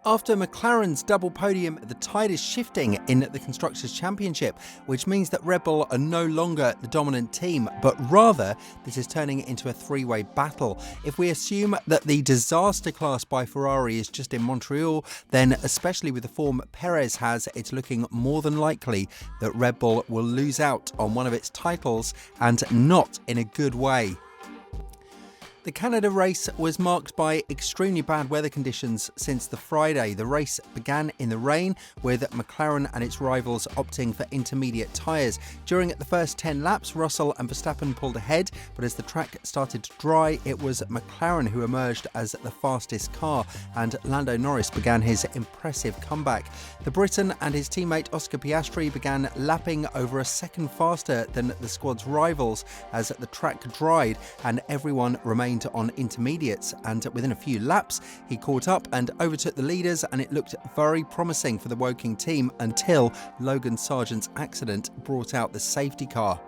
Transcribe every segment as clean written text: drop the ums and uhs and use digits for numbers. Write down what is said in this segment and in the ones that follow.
After McLaren's double podium, the tide is shifting in the Constructors Championship, which means that Red Bull are no longer the dominant team, but rather this is turning into a three-way battle. If we assume that the disaster class by Ferrari is just in Montreal, then especially with the form Perez has, it's looking more than likely that Red Bull will lose out on one of its titles, and not in a good way. The Canada race was marked by extremely bad weather conditions since the Friday. The race began in the rain, with McLaren and its rivals opting for intermediate tyres. During the first 10 laps, Russell and Verstappen pulled ahead, but as the track started to dry, it was McLaren who emerged as the fastest car, and Lando Norris began his impressive comeback. The Briton and his teammate Oscar Piastri began lapping over a second faster than the squad's rivals as the track dried and everyone remained on intermediates, and within a few laps he caught up and overtook the leaders, and it looked very promising for the Woking team until Logan Sargent's accident brought out the safety car.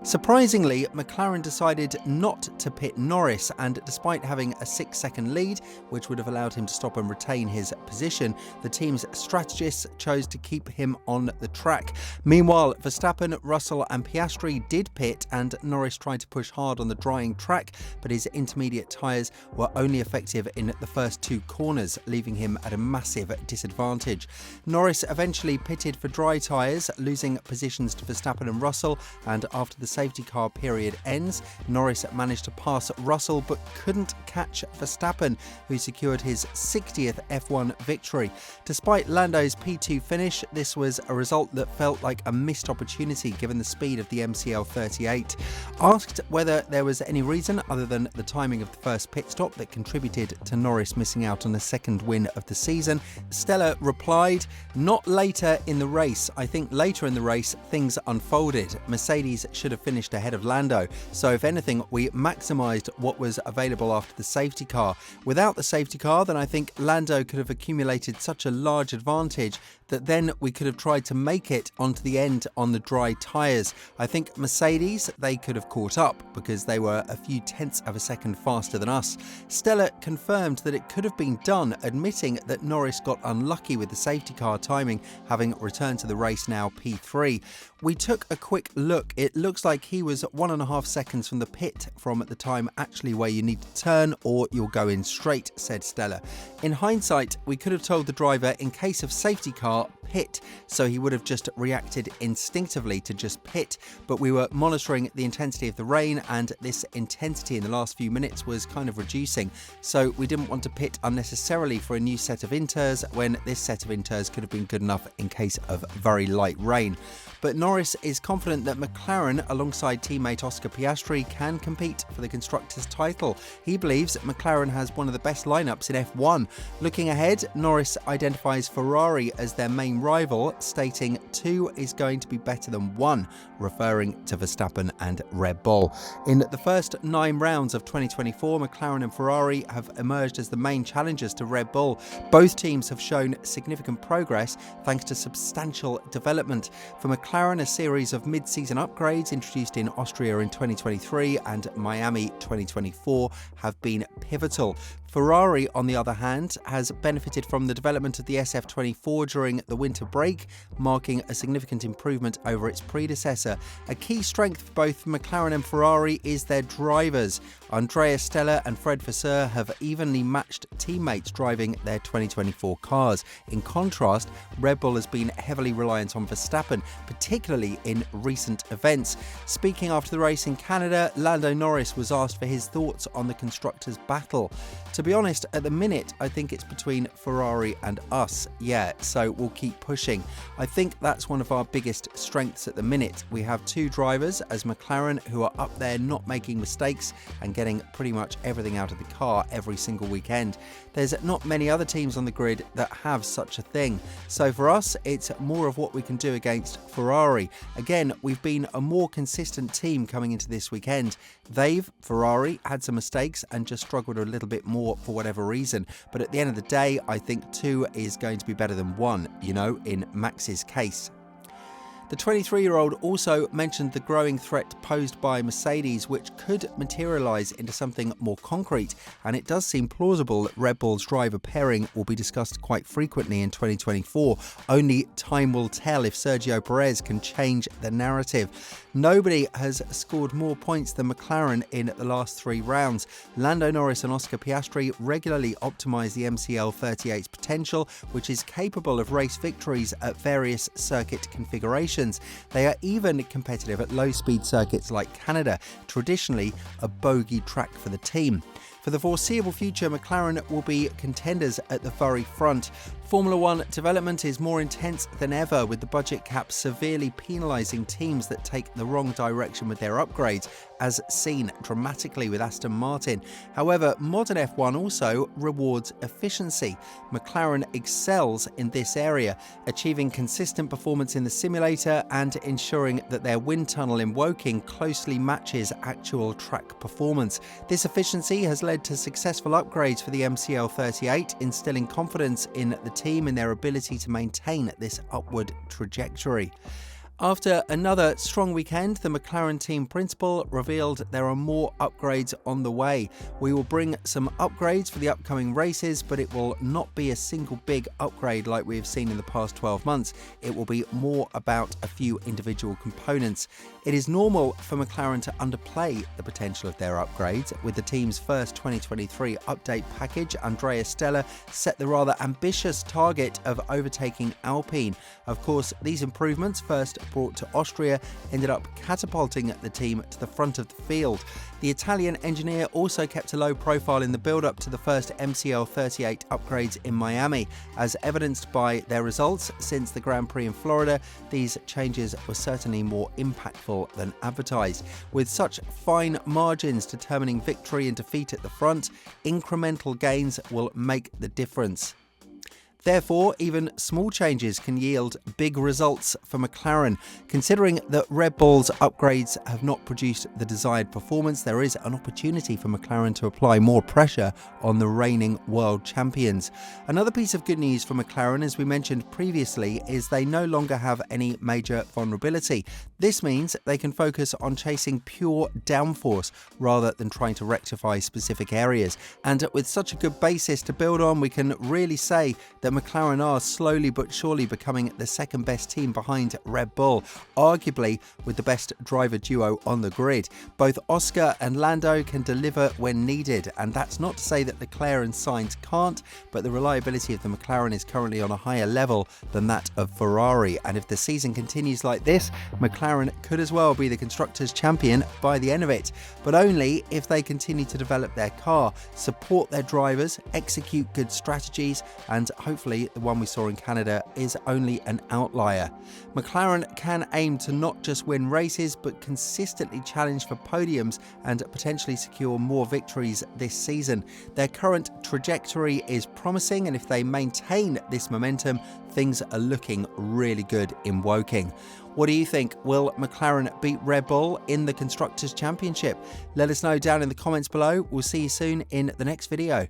Surprisingly, McLaren decided not to pit Norris, and despite having a 6-second lead, which would have allowed him to stop and retain his position, the team's strategists chose to keep him on the track. Meanwhile, Verstappen, Russell and Piastri did pit, and Norris tried to push hard on the drying track, but his intermediate tyres were only effective in the first two corners, leaving him at a massive disadvantage. Norris eventually pitted for dry tyres, losing positions to Verstappen and Russell, and after the safety car period ends, Norris managed to pass Russell but couldn't catch Verstappen, who secured his 60th F1 victory. Despite Lando's P2 finish, this was a result that felt like a missed opportunity given the speed of the MCL38. Asked whether there was any reason other than the timing of the first pit stop that contributed to Norris missing out on the second win of the season, Stella replied, "Not later in the race. I think later in the race things unfolded. Mercedes should have finished ahead of Lando, so if anything we maximised what was available after the safety car. Without the safety car, then I think Lando could have accumulated such a large advantage that then we could have tried to make it onto the end on the dry tyres. I think Mercedes, they could have caught up because they were a few tenths of a second faster than us." Stella confirmed that it could have been done, admitting that Norris got unlucky with the safety car timing, having returned to the race now P3. "We took a quick look. It looks like he was 1.5 seconds from the pit from the time actually where you need to turn or you'll go in straight," said Stella. "In hindsight, we could have told the driver in case of safety car, pit, so he would have just reacted instinctively to just pit, but we were monitoring the intensity of the rain, and this intensity in the last few minutes was kind of reducing, so we didn't want to pit unnecessarily for a new set of inters when this set of inters could have been good enough in case of very light rain." But Norris is confident that McLaren, alongside teammate Oscar Piastri, can compete for the Constructors' title. He believes McLaren has one of the best lineups in F1. Looking ahead, Norris identifies Ferrari as their main rival, stating 2 is going to be better than 1, referring to Verstappen and Red Bull. In the first 9 rounds of 2024, McLaren and Ferrari have emerged as the main challengers to Red Bull. Both teams have shown significant progress thanks to substantial development. For McLaren, a series of mid-season upgrades introduced in Austria in 2023 and Miami 2024 have been pivotal. Ferrari, on the other hand, has benefited from the development of the SF24 during the winter break, marking a significant improvement over its predecessor. A key strength for both McLaren and Ferrari is their drivers. Andrea Stella and Fred Vasseur have evenly matched teammates driving their 2024 cars. In contrast, Red Bull has been heavily reliant on Verstappen, particularly in recent events. Speaking after the race in Canada, Lando Norris was asked for his thoughts on the constructors' battle. "To be honest, at the minute, I think it's between Ferrari and us. Yeah, so we'll keep pushing. I think that's one of our biggest strengths at the minute. We have 2 drivers as McLaren who are up there not making mistakes and getting pretty much everything out of the car every single weekend. There's not many other teams on the grid that have such a thing. So for us, it's more of what we can do against Ferrari. Again, we've been a more consistent team coming into this weekend. Ferrari, had some mistakes and just struggled a little bit more for whatever reason. But at the end of the day, I think 2 is going to be better than 1, in Max's case." The 23-year-old also mentioned the growing threat posed by Mercedes, which could materialise into something more concrete, and it does seem plausible that Red Bull's driver pairing will be discussed quite frequently in 2024. Only time will tell if Sergio Perez can change the narrative. Nobody has scored more points than McLaren in the last 3 rounds. Lando Norris and Oscar Piastri regularly optimise the MCL38's potential, which is capable of race victories at various circuit configurations. They are even competitive at low-speed circuits like Canada, traditionally a bogey track for the team. For the foreseeable future, McLaren will be contenders at the very front. Formula One development is more intense than ever, with the budget cap severely penalising teams that take the wrong direction with their upgrades, as seen dramatically with Aston Martin. However, modern F1 also rewards efficiency. McLaren excels in this area, achieving consistent performance in the simulator and ensuring that their wind tunnel in Woking closely matches actual track performance. This efficiency has led to successful upgrades for the MCL38, instilling confidence in the team in their ability to maintain this upward trajectory. After another strong weekend, the McLaren team principal revealed there are more upgrades on the way. We will bring some upgrades for the upcoming races, but it will not be a single big upgrade like we have seen in the past 12 months. It will be more about a few individual components. It is normal for McLaren to underplay the potential of their upgrades. With the team's first 2023 update package, Andrea Stella set the rather ambitious target of overtaking Alpine. Of course, these improvements, first brought to Austria, ended up catapulting the team to the front of the field. The Italian engineer also kept a low profile in the build-up to the first MCL38 upgrades in Miami. As evidenced by their results since the Grand Prix in Florida, these changes were certainly more impactful than advertised. With such fine margins determining victory and defeat at the front, incremental gains will make the difference. Therefore, even small changes can yield big results for McLaren. Considering that Red Bull's upgrades have not produced the desired performance, there is an opportunity for McLaren to apply more pressure on the reigning world champions. Another piece of good news for McLaren, as we mentioned previously, is they no longer have any major vulnerability. This means they can focus on chasing pure downforce rather than trying to rectify specific areas. And with such a good basis to build on, we can really say that McLaren are slowly but surely becoming the second best team behind Red Bull, arguably with the best driver duo on the grid. Both Oscar and Lando can deliver when needed, and that's not to say that Leclerc and Sainz can't, but the reliability of the McLaren is currently on a higher level than that of Ferrari, and if the season continues like this, McLaren could as well be the Constructors Champion by the end of it, but only if they continue to develop their car, support their drivers, execute good strategies, and hopefully the one we saw in Canada is only an outlier. McLaren can aim to not just win races, but consistently challenge for podiums and potentially secure more victories this season. Their current trajectory is promising, and if they maintain this momentum, things are looking really good in Woking. What do you think? Will McLaren beat Red Bull in the Constructors Championship? Let us know down in the comments below. We'll see you soon in the next video.